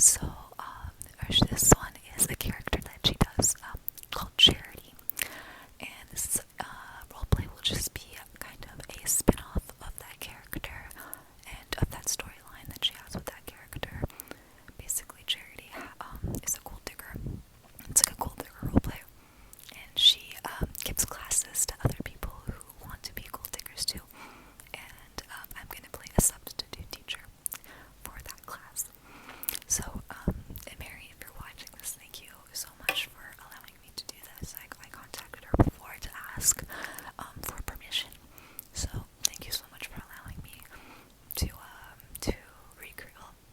So, this one is a character that she does called Charity. And this roleplay will just be kind of a spin-off of that character and of that storyline that she has with that character. Basically, Charity is a gold digger. It's like a gold digger roleplay. And she gives classes to other people who want to be gold diggers too. And I'm going to play a substitute teacher for that class. So, Mary, if you're watching this, thank you so much for allowing me to do this. I contacted her before to ask for permission. So, thank you so much for allowing me to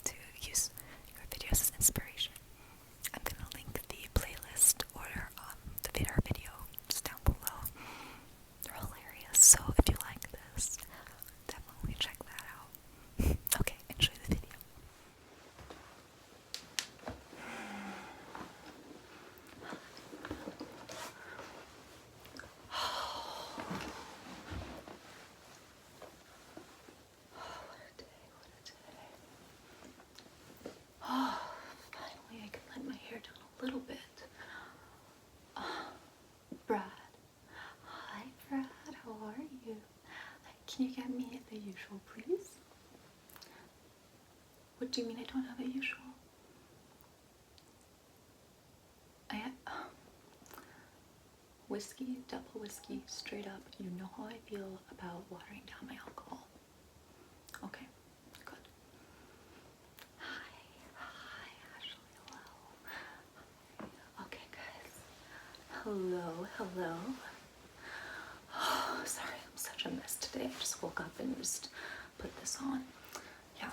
to use your videos as inspiration. I'm gonna link the playlist or her video just down below. They're hilarious. So, if you like this, definitely check that out. Okay, enjoy the video. Oh, finally I can let my hair down a little bit. Brad. Hi, Brad. How are you? Can you get me the usual, please? What do you mean I don't have a usual? Whiskey, double whiskey, straight up. You know how I feel about watering down my alcohol. Okay, good. Hi, Ashley, hello. Okay, guys. Hello. Oh, sorry, I'm such a mess today. I just woke up and just put this on. Yeah,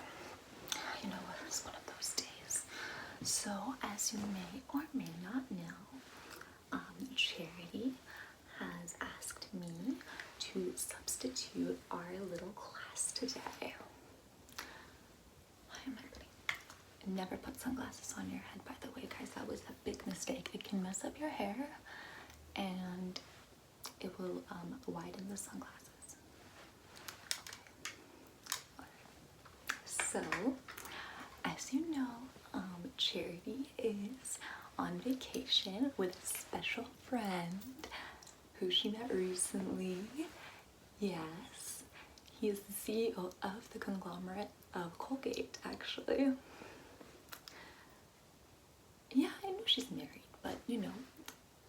you know what, it's one of those days. So, as you may or may not know, Charity has asked me to substitute our little class today. Why am I putting? Never put sunglasses on your head, by the way, guys. That was a big mistake. It can mess up your hair, and it will widen the sunglasses. Okay. So, as you know, Charity is on vacation with a special friend who she met recently. Yes, he is the CEO of the conglomerate of Colgate, actually. Yeah, I know she's married, but you know,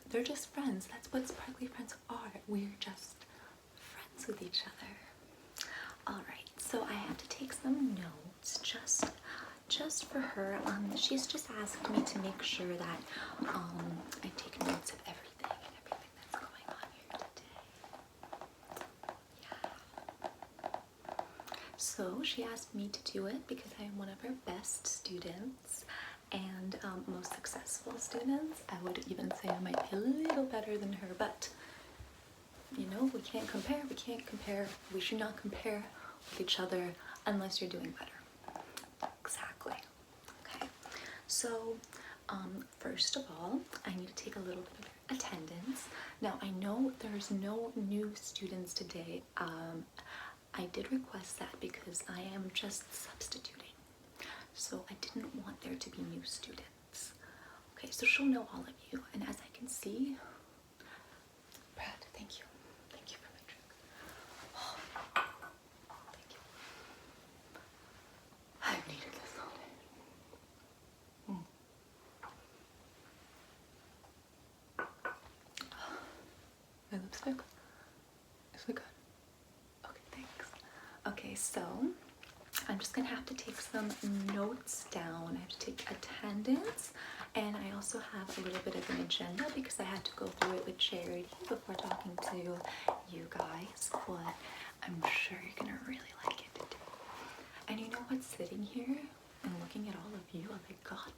they're just friends. That's what sparkly friends are. We're just friends with each other. Alright, so I have to take some notes just for her. She's just asked me to make sure that I take notes of everything that's going on here today. Yeah. So she asked me to do it because I am one of her best students and most successful students. I would even say I might be a little better than her, but you know, we can't compare. We should not compare with each other unless you're doing better. Exactly. Okay. So, first of all, I need to take a little bit of attendance. Now, I know there's no new students today. I did request that because I am just substituting. So I didn't want there to be new students. Okay, so she'll know all of you. And as I can see, Brad, thank you. Thank you for my drink. Oh, thank you. I've needed this all day. My lipstick? Is it good? Okay, thanks. Okay, so I'm just gonna have to take some notes down. I have to take attendance, and I also have a little bit of an agenda because I had to go through it with Charity before talking to you guys, but I'm sure you're gonna really like it today. And you know what's sitting here and looking at all of you, I'm like, God,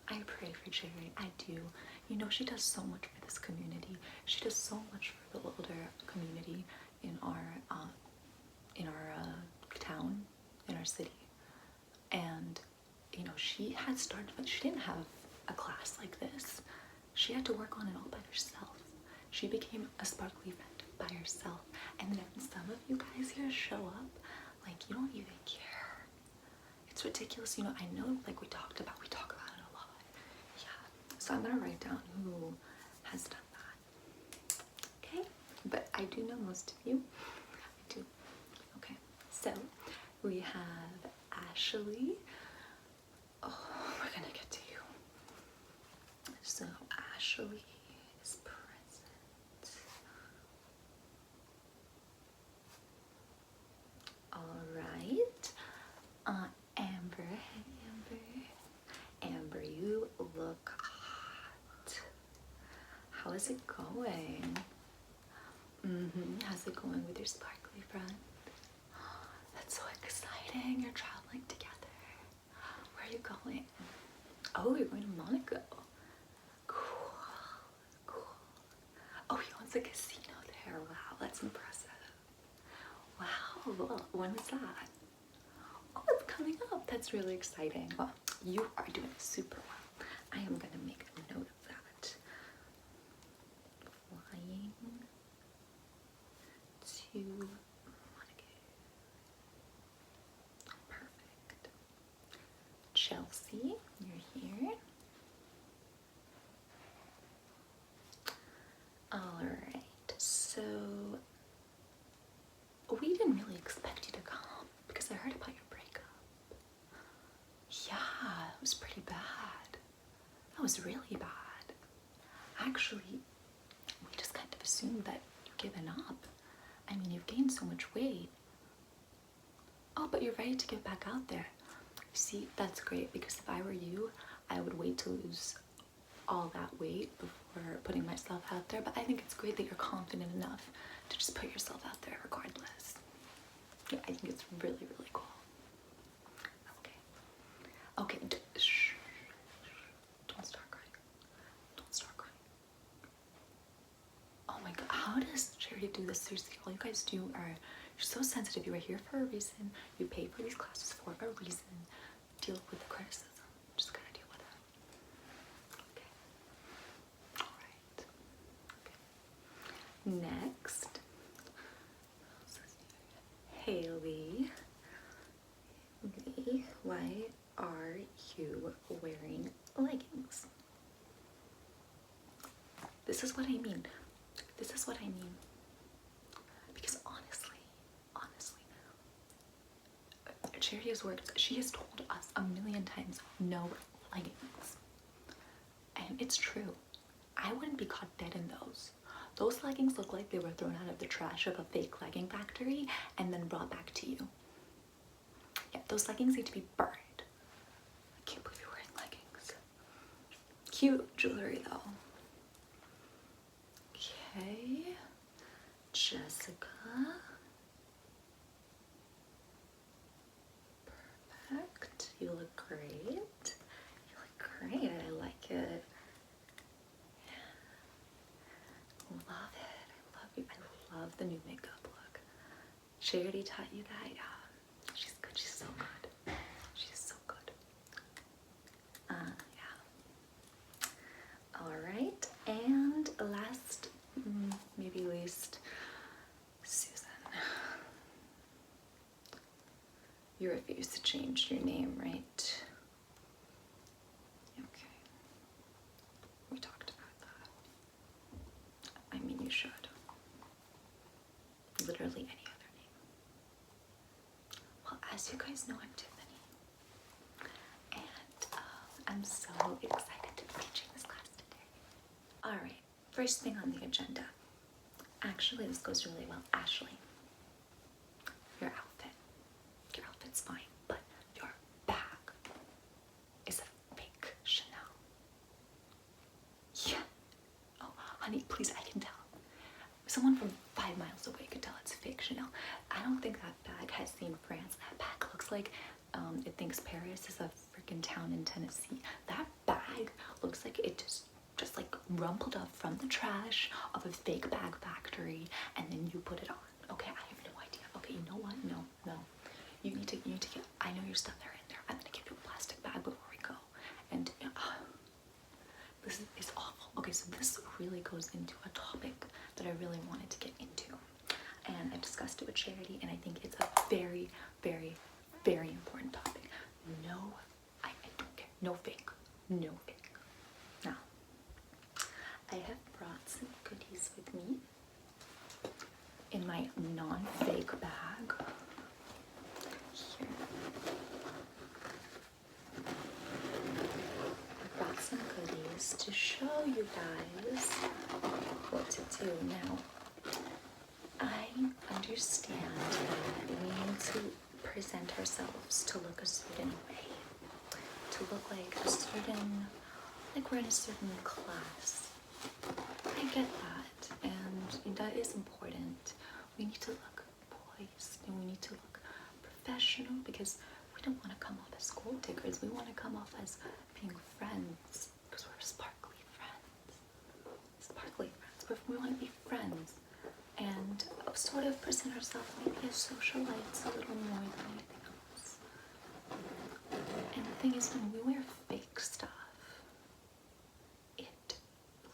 I pray for Charity. I do. You know, she does so much for this community. She does so much for the older community in our town, in our city. And you know, she had started, but she didn't have a class like this. She had to work on it all by herself. She became a sparkly friend by herself. And then some of you guys here show up like you don't even care. It's ridiculous, you know. I know, like we talk about it a lot. Yeah. So I'm gonna write down who has done that. Okay. But I do know most of you. I do. Okay. So we have Ashley. Oh, we're gonna get to you. So Ashley is present. All right. Amber, hey Amber, you look hot. How is it going? How's it going with your sparkly friend? That's so exciting. You're traveling together. Where are you going? Oh, you're going to Monaco. Cool, cool. Oh, he owns a casino there. Wow, that's impressive. Wow, well, when was that? Oh, it's coming up. That's really exciting. Well, you are doing super well. I am going to make a note of that. Flying to Monaco. Perfect. Chelsea, you're here. Alright, so we didn't really expect you to come because I heard about your breakup. Yeah, it was pretty bad. That was really bad. Actually, we just kind of assumed that you've given up. I mean, you've gained so much weight. Oh, but you're ready to get back out there. See, that's great because if I were you, I would wait to lose all that weight before putting myself out there. But I think it's great that you're confident enough to just put yourself out there regardless. Yeah, I think it's really, really cool. Okay. Okay, shh. Don't start crying. Don't start crying. Oh my god, how does Charity do this? Seriously, all you guys do are, you're so sensitive. You are here for a reason. You pay for these classes for a reason. Deal with the criticism. Just gotta deal with it. Okay. Alright. Okay. Next. Haley. Haley, why are you wearing leggings? This is what I mean. This is what I mean. Because honestly, Charity has worked, she has told us a million times, no leggings. And it's true. I wouldn't be caught dead in those. Those leggings look like they were thrown out of the trash of a fake legging factory and then brought back to you. Yeah, those leggings need to be burned. I can't believe you're wearing leggings. Cute jewelry though. Okay, Jessica. Perfect. You look great. You look great. I like it. Love it. I love you. I love the new makeup look. Charity taught you that? Yeah. She's good. She's so good. She's so good. Yeah. All right. And last, maybe least, Susan. You refuse to change your name, right? Okay. We talked about that. I mean, you should. Literally any other name. Well, as you guys know, I'm Tiffany. And I'm so excited to be teaching this class today. Alright, first thing on the agenda. Actually, this goes really well. Ashley, your outfit. Your outfit's fine, but your bag is a fake Chanel. Yeah. Oh, honey, please, I can tell. Someone from 5 miles away could tell it's fake Chanel. I don't think that bag has seen France. That bag looks like it thinks Paris is a freaking town in Tennessee. That bag looks like it just like rumpled up from the trash of a fake bag factory, and then you put it on. Okay, I have no idea. Okay, you know what? No. You need to get. I know your stuff are in there. I'm gonna give you a plastic bag before we go. And this is awful. Okay, so this really goes into a topic that I really wanted to get into, and I discussed it with Charity, and I think it's a very, very, very important topic. No, I don't care. No fake. No fake. Now, I have brought some goodies with me in my non-fake bag. Here. I brought some goodies to show you guys what to do. Now, I understand that we need to present ourselves to look a certain way, to look like a certain, like we're in a certain class. I get that, and that is important. We need to look poised, and we need to look professional, because we don't want to come off as gold diggers. We want to come off as being friends, because we're sparkly friends. Sparkly friends. We want to be friends, and sort of present ourselves maybe as socialites a little more than anything else. And the thing is, when we wear fake stuff, it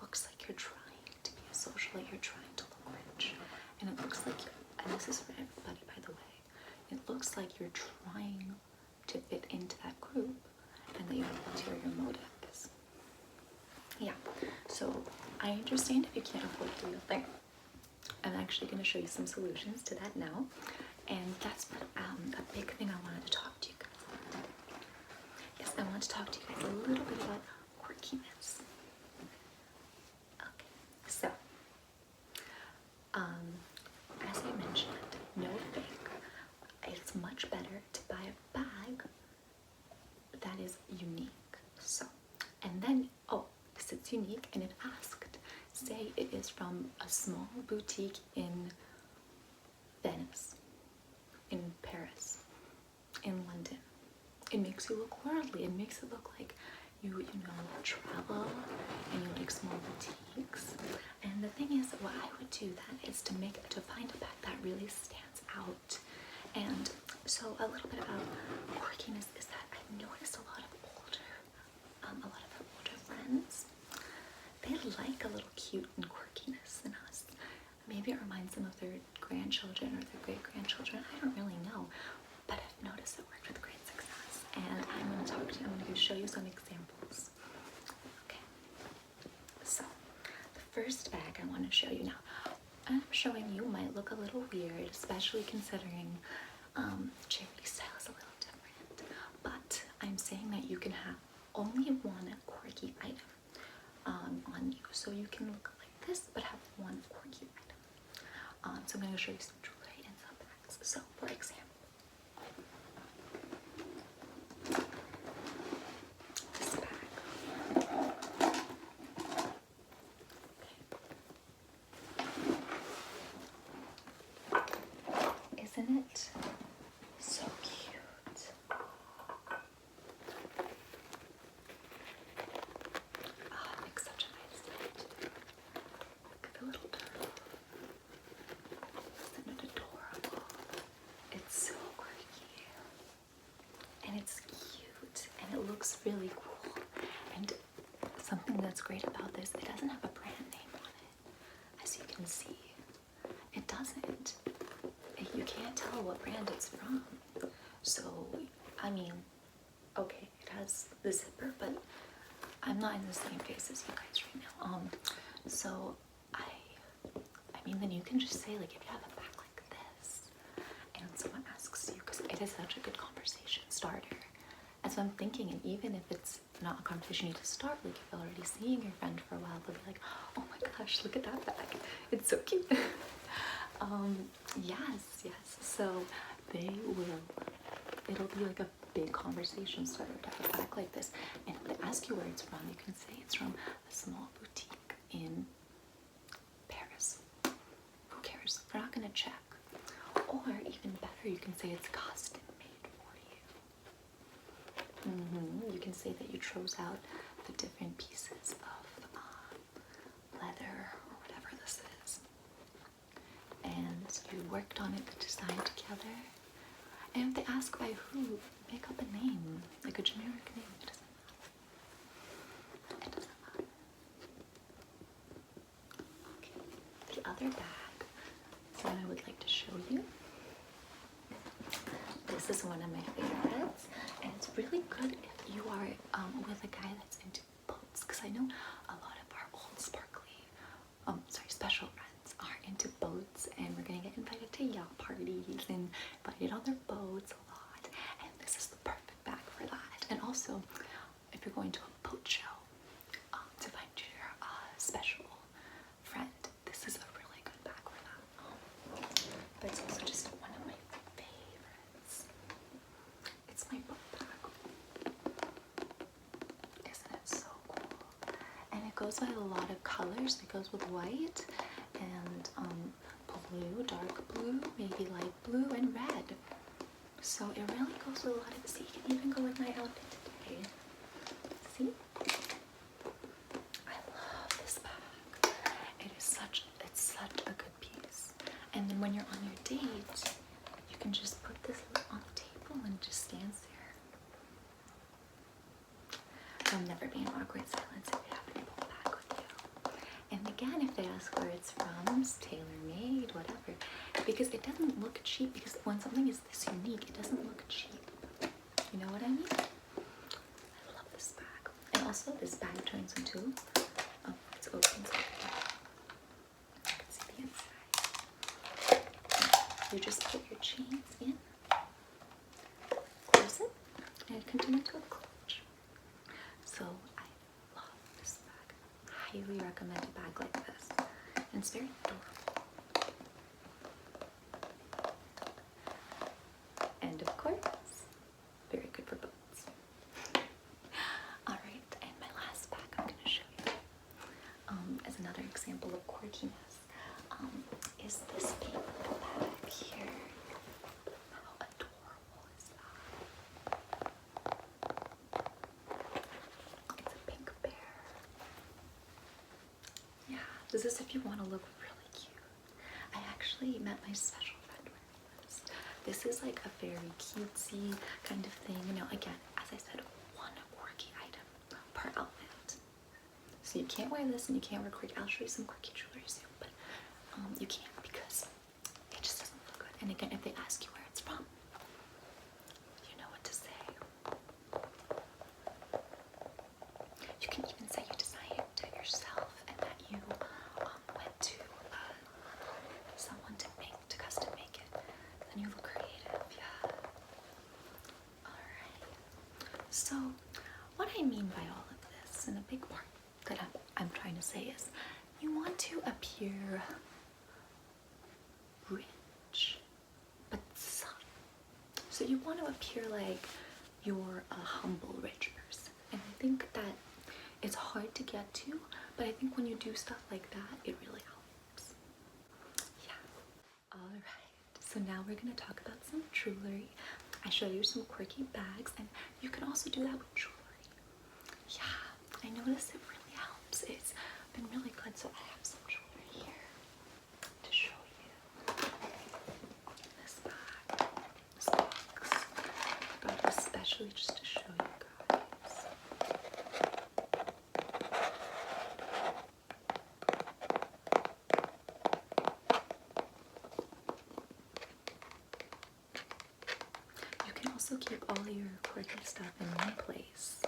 looks like you're trying to be a socialite, you're trying to look rich. And it looks like, and this is for everybody, by the way, it looks like you're trying to fit into that group, and that you have ulterior motives. Yeah, so I understand if you can't afford the real thing. I'm actually going to show you some solutions to that now, and that's what a big thing I wanted to talk to you guys about. Yes, I want to talk to you guys a little bit about quirkiness. Okay, so as I mentioned, no fake. It's much better to buy a bag that is unique. So, and then, oh, because it's unique and it asked, say it is from a small boutique in Venice, in Paris, in London. It makes you look worldly. It makes it look like you travel and you like small boutiques. And the thing is, what I would do then is to find a bag that really stands out. And so a little bit about quirkiness is that I've noticed a lot of our older friends, they like a little cute and quirkiness in us. Maybe it reminds them of their grandchildren or their great-grandchildren. I don't really know, but I've noticed it worked with great success. And I'm going to show you some examples. Okay, so the first bag I want to show you now, I'm showing you might look a little weird, especially considering charity style is a little different, but I'm saying that you can have only one quirky item on you, so you can look like this but have one quirky item. So I'm going to show you some jewelry and some bags. So for example, this bag. Okay. Isn't it so cute? It makes such a nice sound. Look at the little turtle. Isn't it adorable? It's so quirky. And it's cute. And it looks really cool. And something that's great about this, it doesn't have a brand name on it. As you can see, it doesn't. You can't tell what brand it's from. So, I mean, okay, it has the zipper, but I'm not in the same phase as you guys right now. So I mean, then you can just say, like, if you have a bag like this, and someone asks you, because it is such a good conversation starter. And so I'm thinking, and even if it's not a conversation you need to start, like, if you're already seeing your friend for a while, they'll be like, oh my gosh, look at that bag. It's so cute. Yes. So it'll be like a big conversation starter to have a bag like this. And if they ask you where it's from, you can say it's from a small boutique in Paris. Who cares? We're not gonna check. Or even better, you can say it's custom made for you. You can say that you chose out the different pieces of leather or whatever this is, and you worked on it, the design together. And if they ask by who, make up a name, like a generic name. It doesn't matter. It doesn't matter. Okay, the other bag that I would like to show you. This is one of my favorites, and it's really good if you are with a guy that's into boats, because I know a lot of our old sparkly, special friends are into boats, and we're gonna get invited to yacht parties and invited on their boats a lot, and this is the perfect bag for that. And also, if you're going to a boat show to find your special friend, this is a really good bag for that. But it's also just one of my favorites. It's my boat bag. Isn't it so cool? And it goes with a lot of colors. It goes with white and blue, dark blue, maybe light blue, and red. So it really goes with a lot of, see, you can even go with my outfit today. See? I love this bag. It's such a good piece. And then when you're on your date, you can just put this on the table and it just stands there. There'll never be an awkward silence if you have a boat bag with you. And again, if they ask where it's from, it's tailor-made, whatever. Because it doesn't look cheap, because when something is this unique, it doesn't look cheap. You know what I mean? I love this bag. And also, this bag turns into, it's open so you can see the inside. You just put your chains in, close it, and it comes into a clutch. So I love this bag. Highly recommend a bag like this. And it's very adorable. And of course, very good for boats. Alright, and my last bag I'm going to show you as another example of quirkiness is this pink bag here. How adorable is that? It's a pink bear. Yeah, this is if you want to look really cute. I actually met my special friend wearing this. This is like a very cutesy kind of thing. Now again, as I said, one quirky item per outfit. So you can't wear this and you can't wear quirky. I'll show you some quirky jewelry soon, but you can't because it just doesn't look good. And again, if they ask you where it's from, you know what to say. You can even say you designed it yourself and that you went to someone to custom make it. Then you look creative, yeah. Alright. So, what I mean by all of this, and a big part that I'm trying to say is, you want to appear rich, but subtle. So you want to appear like you're a humble, rich person. And I think that it's hard to get to, but I think when you do stuff like that, it really helps. Yeah. Alright, so now we're going to talk about some jewelry. I showed you some quirky bags, and you can also do that with jewelry. Yeah, I noticed it really helps. It's been really good, so I have some jewelry here to show you. This bag, this box, I brought it especially just to show you guys. You can also keep all your quirky stuff in one place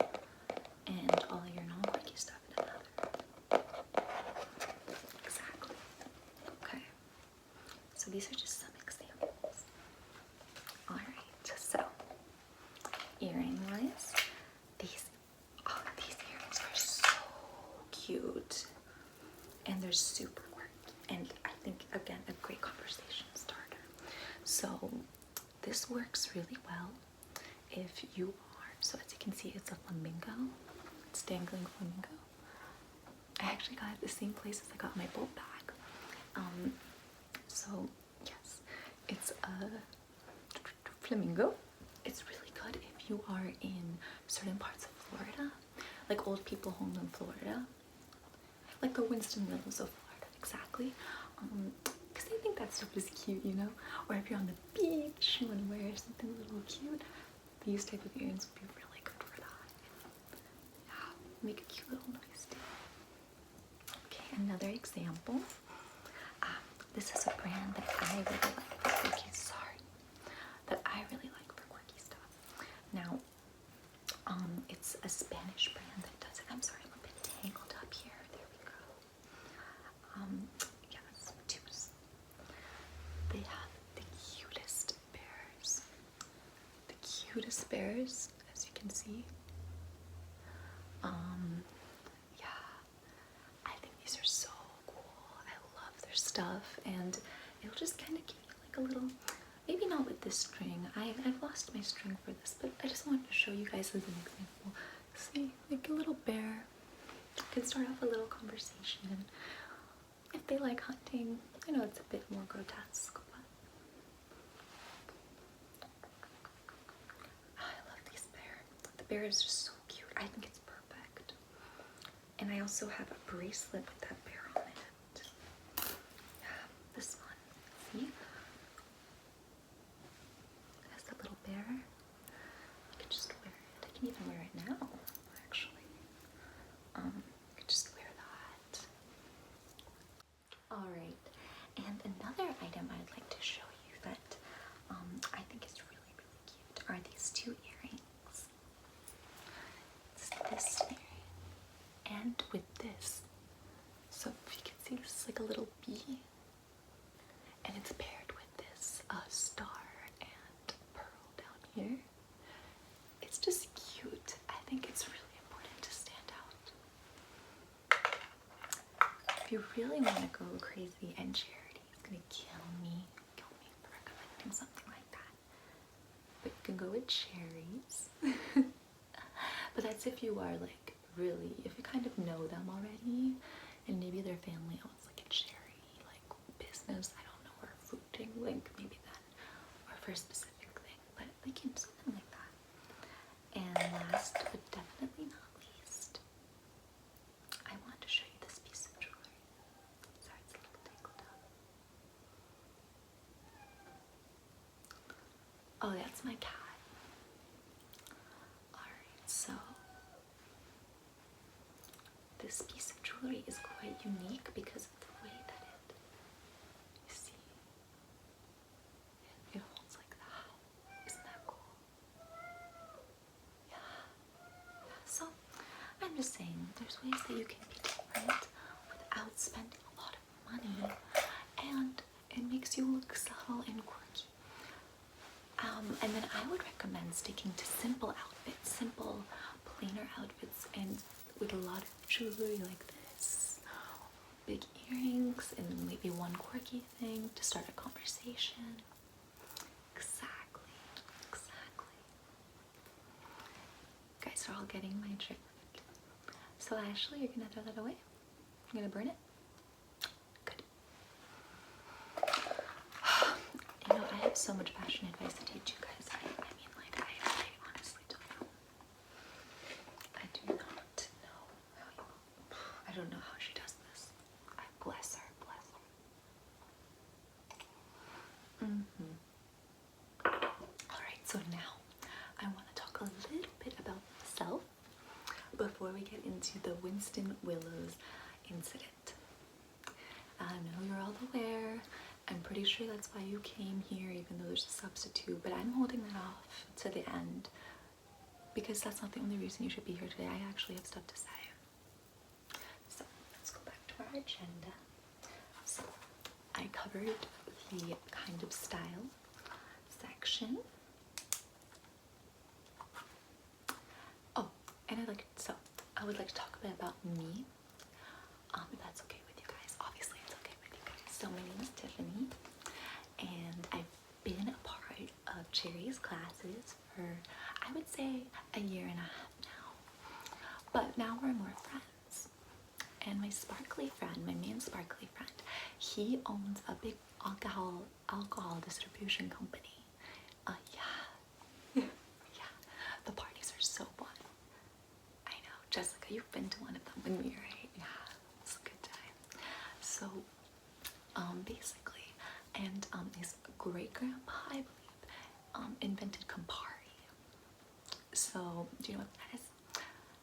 and all your non-quirky stuff in another. Exactly. Okay. So these are just some examples. Alright, so earring-wise, these earrings are so cute. And they're super quirky. And I think, again, a great conversation starter. So this works really well if you are, so as you can see, it's a flamingo. It's dangling flamingo. I actually got it at the same place as I got my boat bag. So yes, it's a flamingo. It's really good if you are in certain parts of Florida, like old people home in Florida, like the Winston Willows of Florida, exactly. Because they think that stuff is cute, you know? Or if you're on the beach, you want to wear something a little cute, these type of earrings would be really good for that. Yeah, make a cute little noise too. Okay, another example. This is a brand that I really like for quirky, that I really like for quirky stuff. Now, it's a Spanish brand that does it. I'm sorry, I'm a bit tangled up here. There we go. Yes, tubes. They have the cutest bears. The cutest bears, as you can see. Yeah, I think these are so cool. I love their stuff, and it'll just kind of give you like a little, maybe not with this string. I've lost my string for this, but I just wanted to show you guys as an example. See, like a little bear can start off a little conversation, and if they like hunting, I know it's a bit more grotesque, but I love these bears. The bear is just so cute. I think it's perfect. And I also have a bracelet with that bear on it. Yeah, this one. See? It has that little bear. I can just wear it. I can even wear it now, actually. I could just wear that. Alright, and another item I'd like to show you that I think is really, really cute are these two earrings. It's this earring and with this. So if you can see, this is like a little bee, and it's paired with this star and pearl down here. It's just cute. I think it's really important to stand out. If you really want to go crazy, and Charity is gonna kill me for recommending something like that. But you can go with cherries. But that's if you are like really, if you kind of know them already, and maybe their family owns like a cherry like business, I don't know, or fruiting, like maybe then, or for a specific thing, but like something like that. And last but definitely not least, I want to show you this piece of jewelry. Sorry, it's a little tangled up. Oh, that's my cat. Alright, so this piece of jewelry is quite unique because of the way that you see, it holds like that. Isn't that cool? Yeah. So, I'm just saying, there's ways that you can be different without spending a lot of money, and it makes you look subtle and quirky. And then I would recommend sticking to simple outfits, simple, plainer outfits, and with a lot of jewelry like this, big earrings, and then maybe one quirky thing to start a conversation. Exactly. You guys are all getting my trick. So Ashley, you're gonna throw that away? You're gonna burn it? Good. You know, I have so much fashion advice to teach you guys. I mean, like, I honestly don't know. I do not know how you, I don't know how she does this. I bless her, bless her. Alright, so now I want to talk a little bit about myself before we get into the Winston Willows incident. I know you're all aware. I'm pretty sure that's why you came here, even though there's a substitute, but I'm holding that off to the end because that's not the only reason you should be here today. I actually have stuff to say. So let's go back to our agenda. So I covered the kind of style section. Oh, and I would like to talk a bit about me, if that's okay with you guys. Obviously it's okay with you guys. So my name is Tiffany, and I've been a part of Cherry's classes for, I would say, a year and a half now. But now we're more friends. And my sparkly friend, my main sparkly friend, he owns a big alcohol distribution company. Yeah. The parties are so fun. I know, Jessica, you've been to one of them with me, right? Yeah, it's a good time. So, basically, and his great-grandpa, I believe, invented Campari. So, do you know what that is?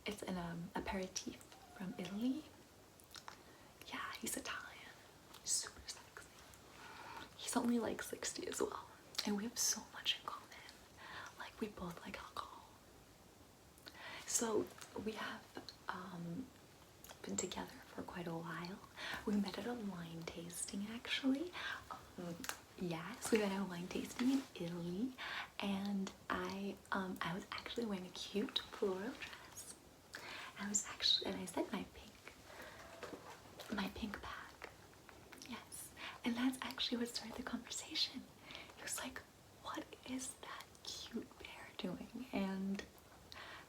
It's an aperitif from Italy. Yeah, he's Italian. He's super sexy. He's only like 60 as well. And we have so much in common. Like, we both like alcohol. So So we have been together for quite a while. We met at a wine tasting actually. Yes, we went at a wine tasting in Italy, and I was actually wearing a cute floral dress. And I said my pink bag. Yes, and that's actually what started the conversation. He was like, "What is that cute bear doing?" And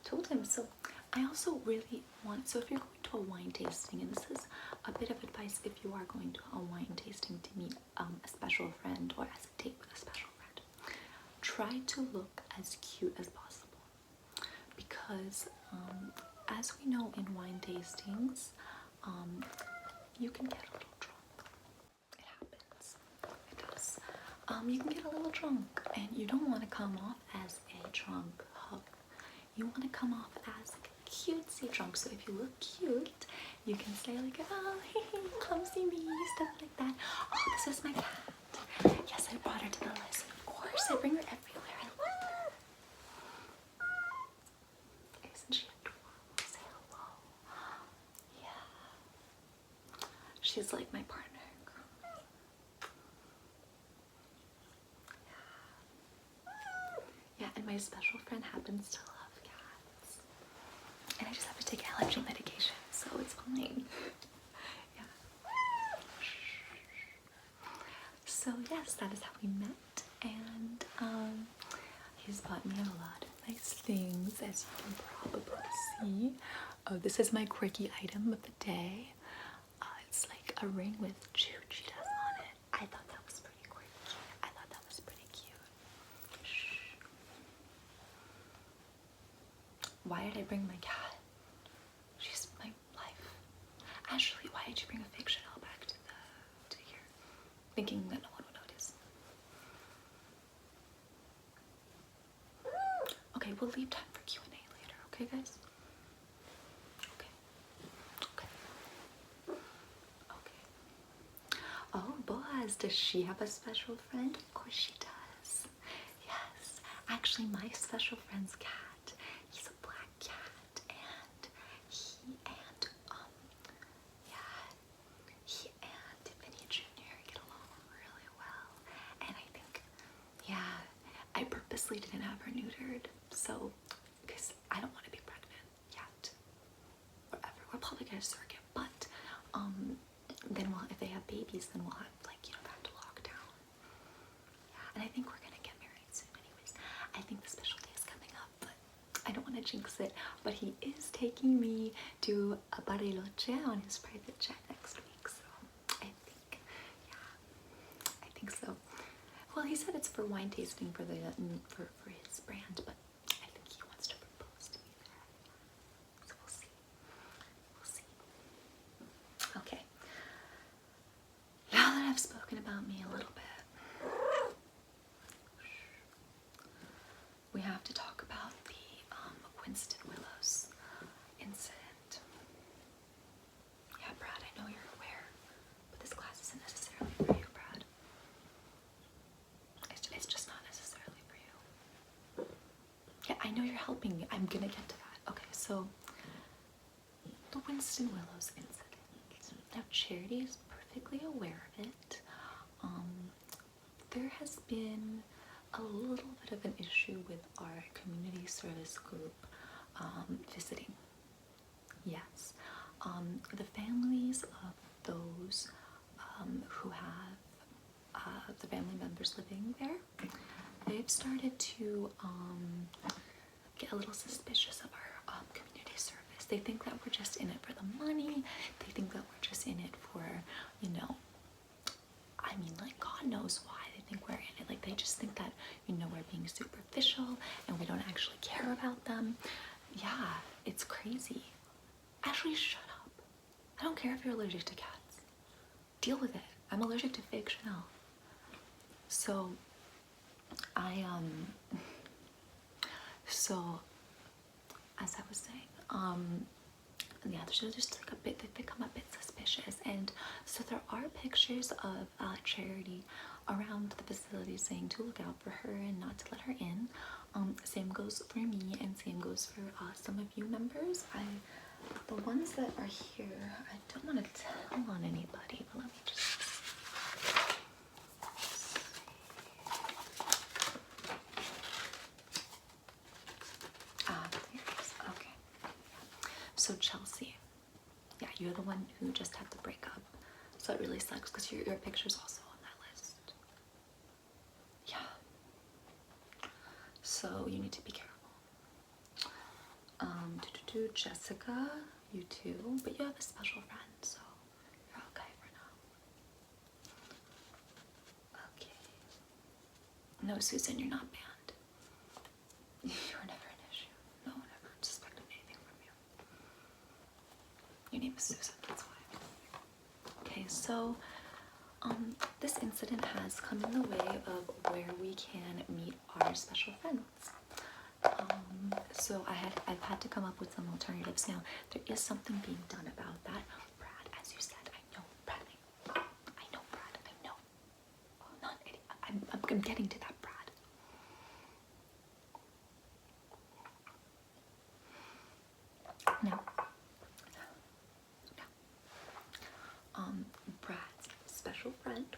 told him. So I also really want, so if you're going to a wine tasting, and this is a bit of advice if you are going to a wine tasting to meet a special friend or as a date with a special friend, try to look as cute as possible, because as we know in wine tastings, you can get a little drunk. It happens. It does. You can get a little drunk, and you don't want to come off as a drunk hug. You want to come off as like a cutesy drunk. So if you look cute, you can say like, "Oh, hey, come see me," stuff like that. "Oh, this is my cat. Yes, I brought her to the lesson. Of course, I bring her everywhere. I love her. Isn't she adorable? Say hello." Yeah. She's like my partner. Yeah, and my special friend happens to love cats. And I just have to take allergy medication, so it's fine. Yeah. So yes, that is how we met, and he's bought me a lot of nice things, as you can probably see. Oh, this is my quirky item of the day. It's like a ring with choo-choo on it. I thought that was pretty quirky. I thought that was pretty cute. Shh. Why did I bring my cat? She's my life. Ashley, why did you bring a fake Chanel back to here? Thinking that no one would notice. Okay, we'll leave time for Q&A later, okay guys? Okay. Oh, Boaz, does she have a special friend? Of course she does. Yes, actually my special friend's cat, he's a black cat, and he and Tiffany Jr. get along really well. And I think, yeah, I purposely didn't have her neutered, so, because I don't want to be pregnant yet, or ever. We'll probably get a surrogate, but then if they have babies, then we'll have, like, you know, back to lockdown. Yeah, and I think we're gonna get married soon anyways. I think the special day is coming up, but I don't want to jinx it. But he is taking me to a Bariloche on his private jet next week, so I think, yeah, I think so. Well, he said it's for wine tasting for his brand, but I think he wants to propose to me there. So we'll see. We'll see. Okay. Now that I've spoken about me a little bit, we have to talk about the Winston Willows incident. Yeah, Brad, I know you're aware, but this class isn't necessarily for you, Brad. It's just not necessarily for you. Yeah, I know you're helping me. I'm gonna get to that. Okay, so the Winston Willows incident. Now, Charity is perfectly aware of it. There has been a little bit of an issue with our community service group visiting. Yes. The families of those who have the family members living there, they've started to get a little suspicious of our community service. They think that we're just in it for the money. They think that we're just in it for, you know, I mean, like, God knows why they think we're in it. Like, they just think that, you know, we're being superficial and we don't actually care about them. Yeah, it's crazy. Actually, shut up. I don't care if you're allergic to cats. Deal with it. I'm allergic to fake Chanel. So, as I was saying, yeah, they're just like they've become a bit suspicious. And so there are pictures of Charity around the facility saying to look out for her and not to let her in. Same goes for me, and same goes for some of you members. The ones that are here, I don't want to tell on anybody, but let me just see. There it is. Okay. So Chelsea, yeah, you're the one who just had to break up. So it really sucks because your picture's also on that list. Yeah. So you need to be careful. Jessica, you too, but you have a special friend, so you're okay for now. Okay. No, Susan, you're not banned. You're never an issue. No one ever suspected anything from you. Your name is Susan, that's why. Okay, so this incident has come in the way of where we can meet our special friends. So I've had to come up with some alternatives. Now, there is something being done about that. Brad, as you said, I know, Brad, I know, Brad, I know. Oh, not idiot. I'm getting to that, Brad. Now, Brad's special friend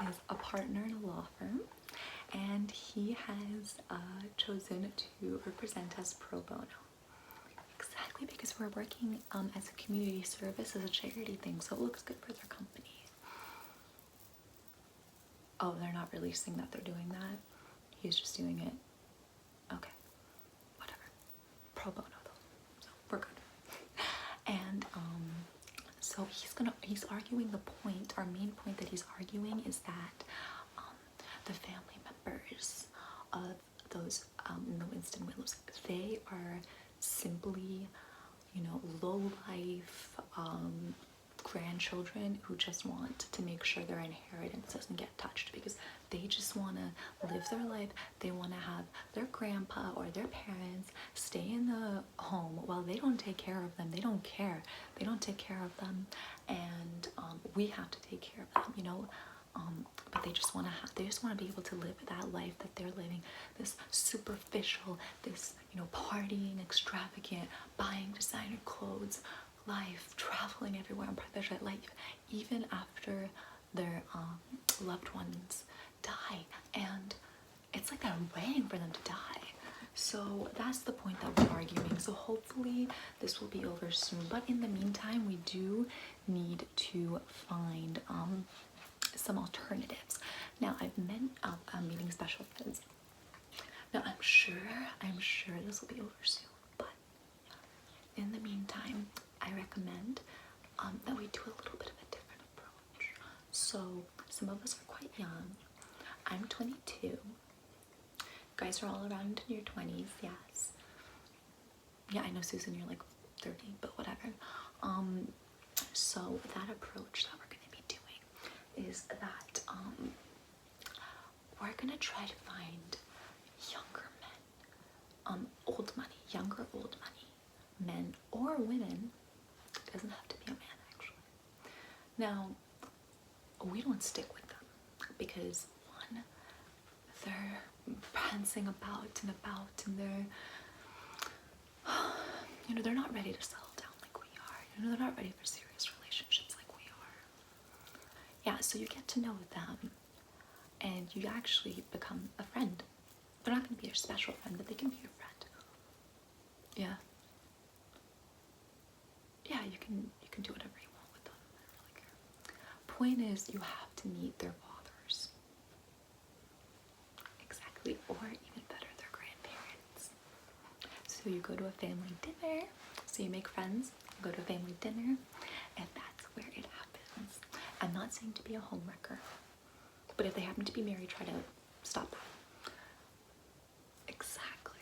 is a partner in a law firm, and he has chosen to represent us pro bono. Exactly, because we're working as a community service, as a charity thing, so it looks good for their company. Oh, they're not releasing that they're doing that? He's just doing it? Okay, whatever. Pro bono though, so we're good. And so he's arguing the point, our main point that he's arguing is that the family members of those the Winston Willows, they are simply, low life grandchildren who just want to make sure their inheritance doesn't get touched, because they just want to live their life. They want to have their grandpa or their parents stay in the home while they don't take care of them. They don't care. They don't take care of them, and we have to take care of them, but they just want to be able to live that life that they're living, this superficial, this partying, extravagant, buying designer clothes life, traveling everywhere on private jet life, even after their loved ones die. And it's like they're waiting for them to die. So that's the point that we're arguing. So hopefully this will be over soon, but in the meantime we do need to find some alternatives. Now I'm meeting special friends. Now I'm sure this will be over soon, but in the meantime I recommend that we do a little bit of a different approach. So some of us are quite young. I'm 22. You guys are all around in your 20s, yes. Yeah, I know, Susan, you're like 30, but whatever. So that approach that we're going to be doing is that we're going to try to find younger men, younger old money, men or women. It doesn't have to be a man, actually. Now, we don't stick with them because, one, they're prancing about and they're they're not ready to settle down like we are. They're not ready for serious relationships like we are. Yeah, so you get to know them and you actually become a friend. They're not going to be your special friend, but they can be your friend. Yeah. Yeah, you can do whatever you want with them. I don't really care. Point is, you have to meet their fathers. Exactly, or even better, their grandparents. So you go to a family dinner, so you make friends, you go to a family dinner, and that's where it happens. I'm not saying to be a homewrecker, but if they happen to be married, try to stop that. Exactly.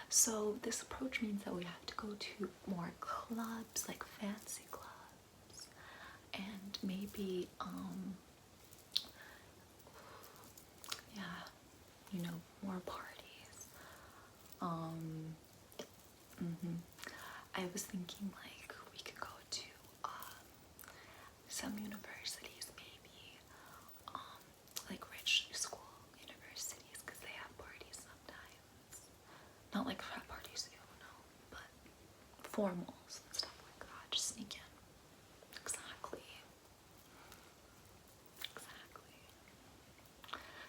So this approach means that we have to go to more clubs, like fancy clubs, and maybe, more parties. I was thinking like we could go to some universities, maybe like rich school universities, because they have parties formals and stuff like that. Just sneak in. Exactly. Exactly.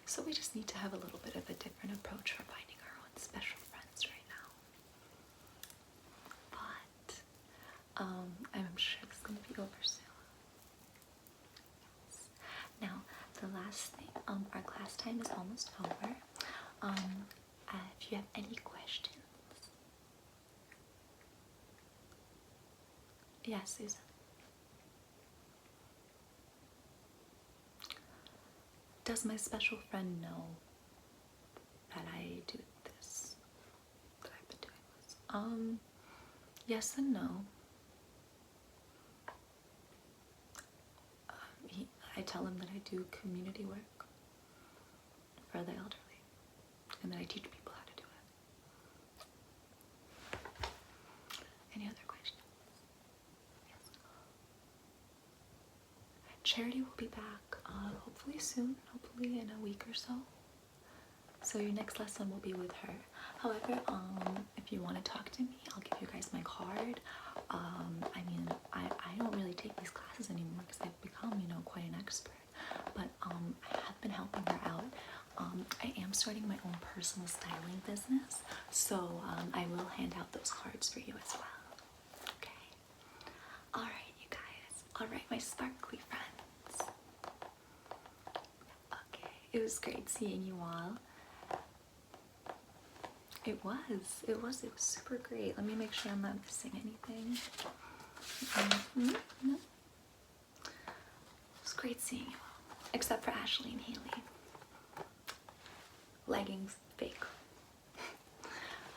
So we just need to have a little bit of a different approach for finding our own special friends right now. But I'm sure it's gonna be over soon. Yes. Now, the last thing, our class time is almost over. If you have any questions. Yes, Susan. Does my special friend know that I do this? That I've been doing this? Yes and no. I tell him that I do community work for the elderly, and that I teach people how to do it. Any other questions? Yes. Charity will be back hopefully soon, hopefully in a week or so. So your next lesson will be with her. However, if you want to talk to me, I'll give you guys my card. I mean, I don't really take these classes anymore because I've become, you know, quite an expert. But I have been helping her out. I am starting my own personal styling business, so I will hand out those cards for you as well. Okay. All right, you guys. All right, my sparkly friends. Okay, it was great seeing you all. It was super great. Let me make sure I'm not missing anything. No. It was great seeing you all, except for Ashley and Haley. Leggings, fake.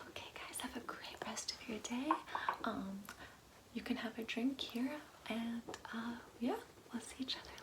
Okay, guys, have a great rest of your day. You can have a drink here, and yeah, we'll see each other